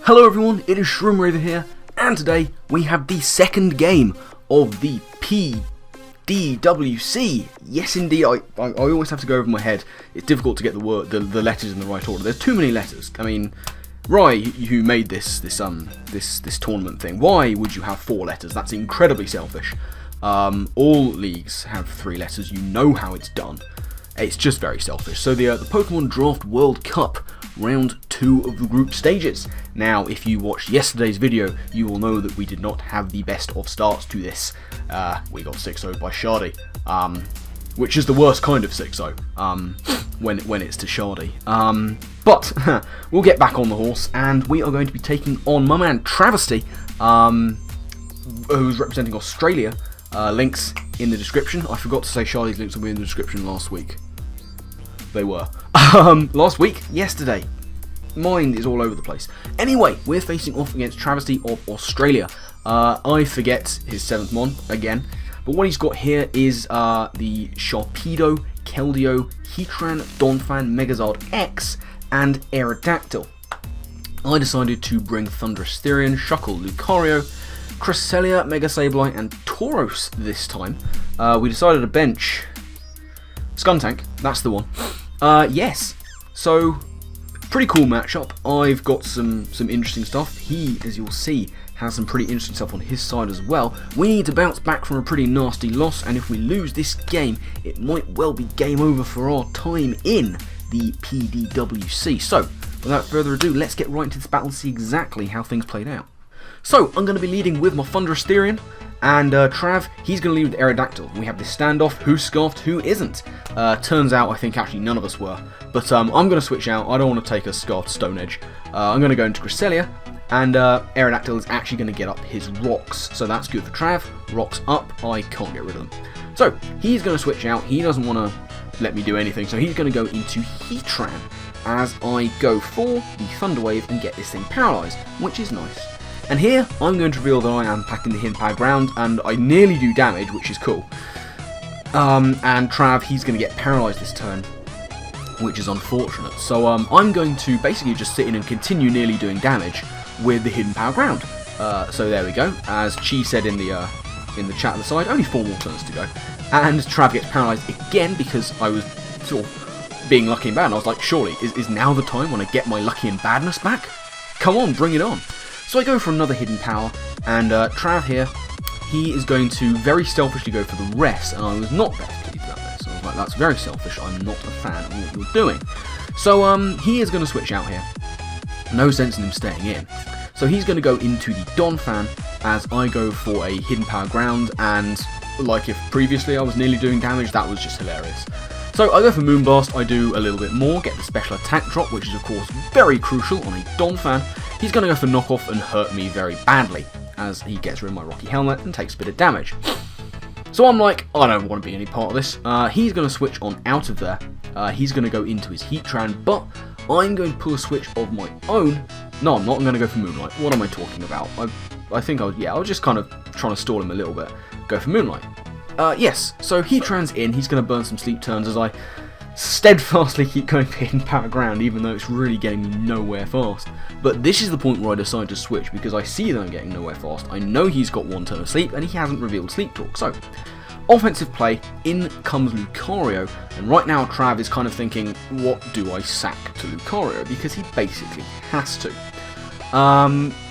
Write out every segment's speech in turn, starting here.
Hello everyone, it is Shroomraver here, and today we have the second game of the PDWC. Yes indeed, I always have to go over my head. It's difficult to get the letters in the right order. There's too many letters. I mean, Rhy, who made this tournament thing, why would you have 4 letters? That's incredibly selfish. All leagues have 3 letters. You know how it's done. It's just very selfish. So the Pokemon Draft World Cup round 2 of the group stages. Now, if you watched yesterday's video, you will know that we did not have the best of starts to this. We got 6-0'd by Schady, which is the worst kind of 6-0 when it's to Schady. But we'll get back on the horse, and we are going to be taking on my man Travistey, who's representing Australia. Links in the description. I forgot to say Shady's links will be in the description last week. They were. Yesterday. Mind is all over the place. Anyway, we're facing off against Travistey of Australia. I forget his 7th mon again, but what he's got here is the Sharpedo, Keldeo, Heatran, Donphan, Megazord X, and Aerodactyl. I decided to bring Travistey, Shuckle, Lucario, Cresselia, Mega Sableye, and Tauros this time. We decided to bench Skuntank, that's the one. Yes, so pretty cool matchup. I've got some interesting stuff. He, as you'll see, has some pretty interesting stuff on his side as well. We need to bounce back from a pretty nasty loss, and if we lose this game, it might well be game over for our time in the PDWC. So, without further ado, let's get right into this battle and see exactly how things played out. So, I'm going to be leading with my Travistey, and Trav, he's going to lead with Aerodactyl. We have this standoff, who's scarfed, who isn't. Turns out, I think actually none of us were. But I'm going to switch out. I don't want to take a scarfed Stone Edge. I'm going to go into Cresselia, and Aerodactyl is actually going to get up his rocks. So that's good for Trav. Rocks up, I can't get rid of them. So, he's going to switch out. He doesn't want to let me do anything, so he's going to go into Heatran as I go for the Thunder Wave and get this thing paralysed, which is nice. And here, I'm going to reveal that I am packing the Hidden Power Ground, and I nearly do damage, which is cool. And Trav, he's going to get paralysed this turn, which is unfortunate. So I'm going to basically just sit in and continue nearly doing damage with the Hidden Power Ground. So there we go. As Chi said in the chat at the side, only 4 more turns to go. And Trav gets paralysed again because I was sort of being lucky and bad. And I was like, surely, is now the time when I get my lucky and badness back? Come on, bring it on. So I go for another Hidden Power, and Trav here, he is going to very selfishly go for the rest, and I was not best pleased about this. I was like, that's very selfish, I'm not a fan of what you're doing. So he is going to switch out here. No sense in him staying in. So he's going to go into the Donphan as I go for a Hidden Power Ground, and like if previously I was nearly doing damage, that was just hilarious. So I go for Moonblast, I do a little bit more, get the special attack drop, which is of course very crucial on a Donphan. He's going to go for knockoff and hurt me very badly, as he gets rid of my Rocky Helmet and takes a bit of damage. So I'm like, I don't want to be any part of this. He's going to switch on out of there. He's going to go into his Heatran, but I'm going to pull a switch of my own. No, I'm not. I'm going to go for Moonlight. What am I talking about? I think I was just kind of trying to stall him a little bit. Go for Moonlight. Yes, so Heatran's in. He's going to burn some sleep turns as I steadfastly keep going for Hidden Power Ground, even though it's really getting me nowhere fast. But this is the point where I decide to switch, because I see that I'm getting nowhere fast. I know he's got 1 turn of sleep, and he hasn't revealed Sleep Talk. So, offensive play, in comes Lucario, and right now Trav is kind of thinking, what do I sack to Lucario? Because he basically has to.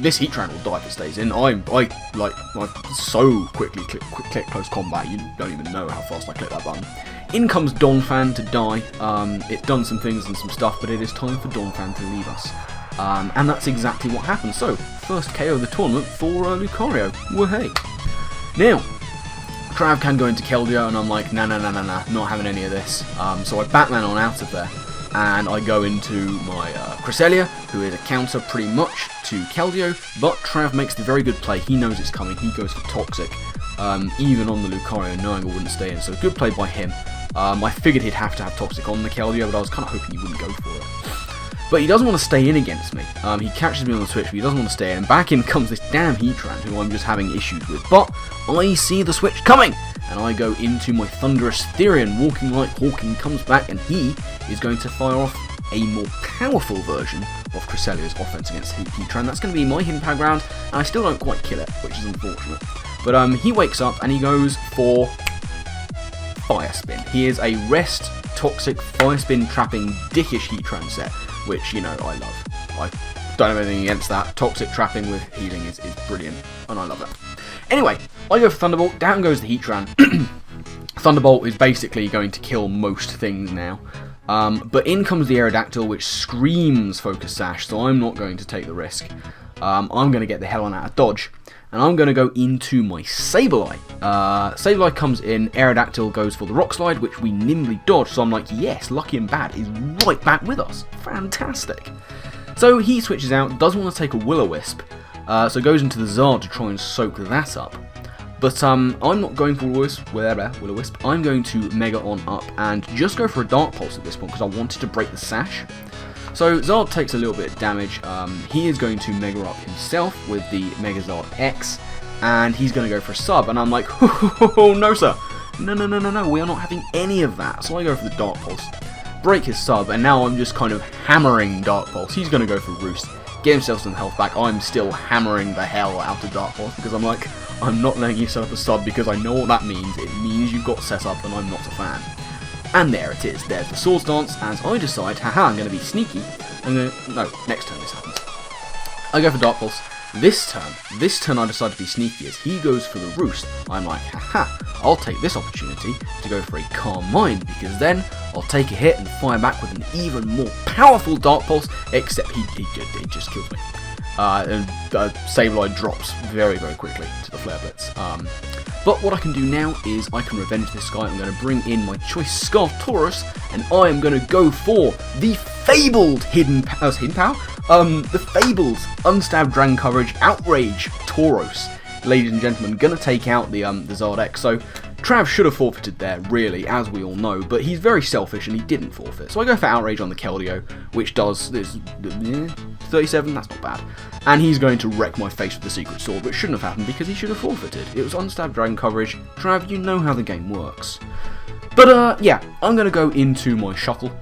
This Heatran will die if it stays in. I so quickly click close combat, you don't even know how fast I click that button. In comes Donphan to die. It's done some things and some stuff, but it is time for Donphan to leave us. And that's exactly what happened. So, first KO of the tournament for Lucario. Woohey! Now, Trav can go into Keldeo, and I'm like, nah, not having any of this. So I Batman on out of there, and I go into my Cresselia, who is a counter pretty much to Keldeo, but Trav makes the very good play. He knows it's coming. He goes for Toxic, even on the Lucario, knowing I wouldn't stay in. So good play by him. I figured he'd have to have Toxic on the Keldeo, but I was kind of hoping he wouldn't go for it. But he doesn't want to stay in against me. He catches me on the switch, but he doesn't want to stay in. And back in comes this damn Heatran, who I'm just having issues with. But I see the switch coming, and I go into my Thunderous Therian. Walking like Hawking comes back, and he is going to fire off a more powerful version of Cresselia's offense against Heatran. That's going to be my hidden power ground, and I still don't quite kill it, which is unfortunate. But he wakes up and he goes for Fire Spin. He is a rest, toxic, Fire Spin trapping dickish Heatran set, which, you know, I love. I don't have anything against that. Toxic trapping with healing is brilliant, and I love that. Anyway, I go for Thunderbolt, down goes the Heatran. Thunderbolt is basically going to kill most things now. But in comes the Aerodactyl, which screams Focus Sash, so I'm not going to take the risk. I'm going to get the hell on out of dodge, and I'm going to go into my Sableye. Sableye comes in, Aerodactyl goes for the Rock Slide, which we nimbly dodge, so I'm like, yes, Lucky and Bad is right back with us. Fantastic. So he switches out, does want to take a Will-O-Wisp, so goes into the Zard to try and soak that up. But I'm not going for Will-O-Wisp, I'm going to Mega on up and just go for a Dark Pulse at this point because I wanted to break the Sash. So Zard takes a little bit of damage. He is going to Mega up himself with the Mega Zard X, and he's going to go for a sub, and I'm like, oh no sir, no, we are not having any of that. So I go for the Dark Pulse, break his sub, and now I'm just kind of hammering Dark Pulse. He's going to go for Roost, get himself some health back. I'm still hammering the hell out of Dark Pulse because I'm like, I'm not letting you set up a sub because I know what that means. It means you've got set up and I'm not a fan. And there it is. There's the Swords Dance as I decide, haha, I'm going to be sneaky. No, next turn this happens. I go for Dark Pulse. This turn I decide to be sneaky as he goes for the Roost. I'm like, haha, I'll take this opportunity to go for a Calm Mind because then I'll take a hit and fire back with an even more powerful Dark Pulse, except he just kills me. And Sableye drops very, very quickly to the Flare Blitz. But what I can do now is I can revenge this guy. I'm going to bring in my choice Scarf Taurus, and I am going to go for the fabled hidden power? The fabled Unstabbed Dragon Coverage Outrage Tauros. Ladies and gentlemen, going to take out the Zard X. So Trav should have forfeited there, really, as we all know, but he's very selfish and he didn't forfeit. So I go for Outrage on the Keldeo, which does this 37, that's not bad. And he's going to wreck my face with the Secret Sword, which shouldn't have happened because he should have forfeited. It was Unstabbed Dragon Coverage. Trav, you know how the game works. But yeah, I'm going to go into my Shuckle,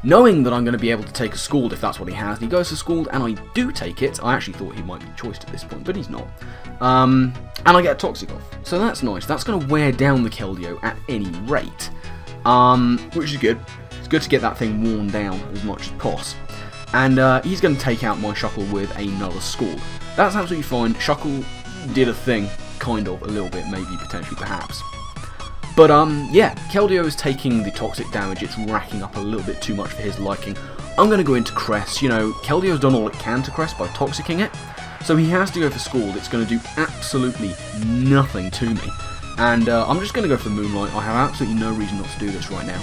knowing that I'm going to be able to take a Scald if that's what he has. He goes for Scald, and I do take it. I actually thought he might be choiced at this point, but he's not. And I get a Toxic off, so that's nice. That's going to wear down the Keldeo at any rate, which is good. It's good to get that thing worn down as much as possible. And he's going to take out my Shuckle with another Scald. That's absolutely fine. Shuckle did a thing, kind of, a little bit, maybe, potentially, perhaps. But yeah, Keldeo is taking the toxic damage. It's racking up a little bit too much for his liking. I'm going to go into Cress. You know, Keldeo's done all it can to Cress by toxicking it, so he has to go for Scald. It's going to do absolutely nothing to me. And I'm just going to go for the Moonlight. I have absolutely no reason not to do this right now.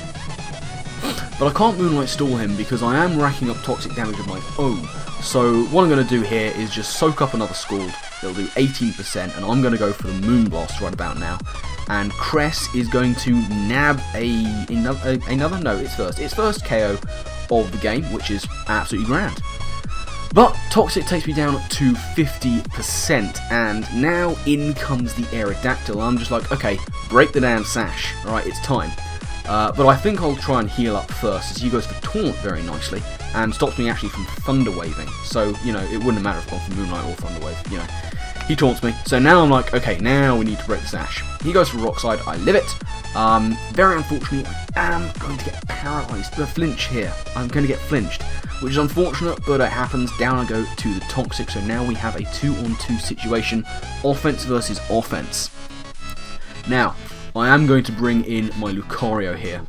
But I can't Moonlight stall him because I am racking up toxic damage of my own. So what I'm going to do here is just soak up another Scald. It'll do 18%, and I'm going to go for the Moonblast right about now. And Cress is going to nab its first KO of the game, which is absolutely grand. But Toxic takes me down to 50%, and now in comes the Aerodactyl. I'm just like, okay, break the damn Sash, alright, it's time. But I think I'll try and heal up first, as he goes for Taunt very nicely, and stops me actually from Thunder Waving. So, you know, it wouldn't matter if I've gone for Moonlight or Thunder Wave, you know. He taunts me, so now I'm like, okay, now we need to break the Sash. He goes for Rock Slide, I live it. Very unfortunately, I am going to get paralysed. The flinch here, I'm going to get flinched, which is unfortunate, but it happens. Down I go to the Toxic, so now we have a 2-on-2 situation, offense versus offense. Now, I am going to bring in my Lucario here,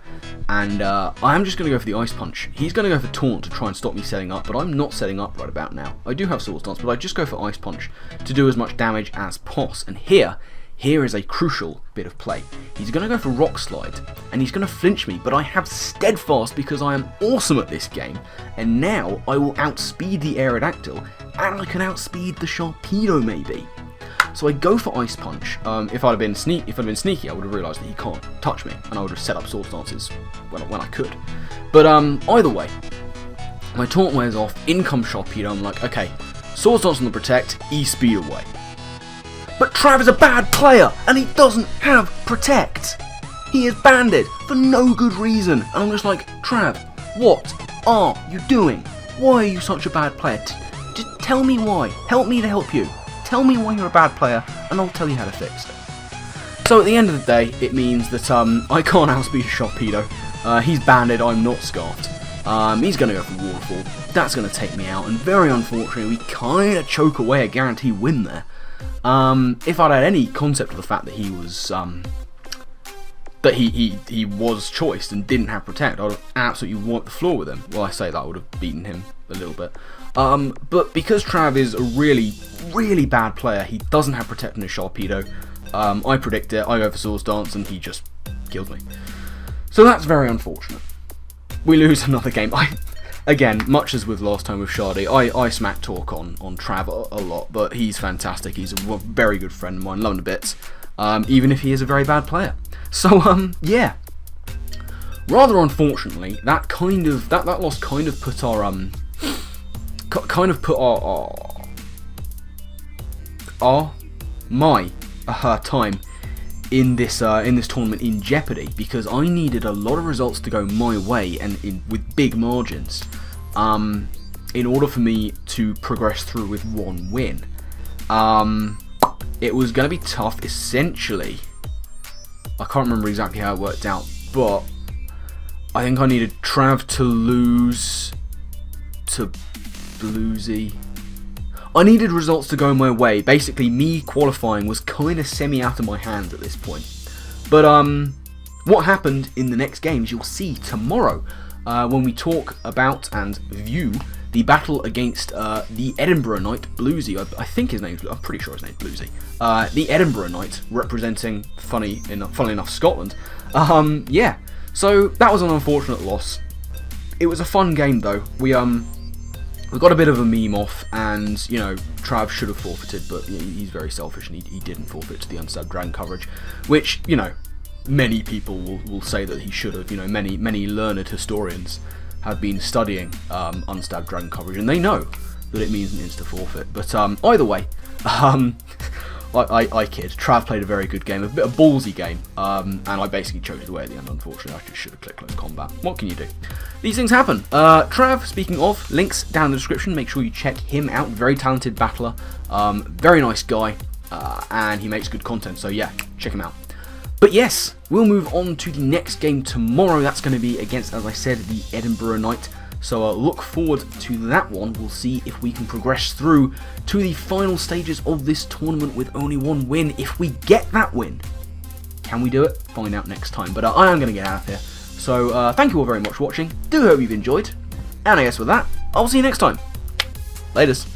and I am just going to go for the Ice Punch. He's going to go for Taunt to try and stop me setting up, but I'm not setting up right about now. I do have Swords Dance, but I just go for Ice Punch to do as much damage as poss. And here is a crucial bit of play. He's going to go for Rock Slide, and he's going to flinch me, but I have Steadfast because I am awesome at this game, and now I will outspeed the Aerodactyl, and I can outspeed the Sharpedo maybe. So I go for Ice Punch. If I'd have been sneaky, I would have realised that he can't touch me, and I would have set up Swords Dances when I could. But either way, my Taunt wears off, in comes Sharpedo. I'm like, okay, Swords Dance on the Protect, E-Speed away. But Trav is a bad player, and he doesn't have Protect. He is banded for no good reason, and I'm just like, Trav, what are you doing? Why are you such a bad player? Just tell me why. Help me to help you. Tell me why you're a bad player, and I'll tell you how to fix it. So at the end of the day, it means that I can't outspeed Sharpedo. He's banded, I'm not scarfed. He's going to go for Waterfall. That's going to take me out, and very unfortunately, we kind of choke away a guaranteed win there. If I'd had any concept of the fact that he was that he was choiced and didn't have Protect, I'd have absolutely wiped the floor with him. Well, I say that, I would have beaten him a little bit. But because Trav is a really, really bad player, he doesn't have Protect in his Sharpedo. I predict it, I go for Swords Dance, and he just kills me. So that's very unfortunate. We lose another game. Again, much as with last time with Schady, I smack talk on Trav a lot, but he's fantastic. He's a very good friend of mine, love him to bits, even if he is a very bad player. So, yeah. Rather unfortunately, that loss kind of put our time in this tournament in jeopardy, because I needed a lot of results to go my way and with big margins in order for me to progress through with one win. It was going to be tough. Essentially, I can't remember exactly how it worked out, but I think I needed Trav to lose to Bluesy. I needed results to go my way. Basically, me qualifying was kind of semi out of my hands at this point. But what happened in the next games you'll see tomorrow when we talk about and view the battle against the Edinburgh Nite Bluesy. I think his name's, I'm pretty sure his name's Bluesy. The Edinburgh Nite, representing, funnily enough, Scotland. Yeah, so that was an unfortunate loss. It was a fun game though. We got a bit of a meme off, and, you know, Trav should have forfeited, but he's very selfish, and he didn't forfeit to the Unstabbed Dragon coverage, which, you know, many people will say that he should have. You know, many learned historians have been studying Unstabbed Dragon coverage, and they know that it means an insta-forfeit. But either way, I kid. Trav played a very good game, a bit of a ballsy game, and I basically chose the way at the end, unfortunately. I just should have clicked Close Combat. What can you do? These things happen. Trav, speaking of, links down in the description. Make sure you check him out. Very talented battler, very nice guy, and he makes good content, so yeah, check him out. But yes, we'll move on to the next game tomorrow. That's going to be against, as I said, the Edinburgh Nite. So look forward to that one. We'll see if we can progress through to the final stages of this tournament with only one win. If we get that win, can we do it? Find out next time. But I am going to get out of here. So thank you all very much for watching. Do hope you've enjoyed. And I guess with that, I'll see you next time. Laters.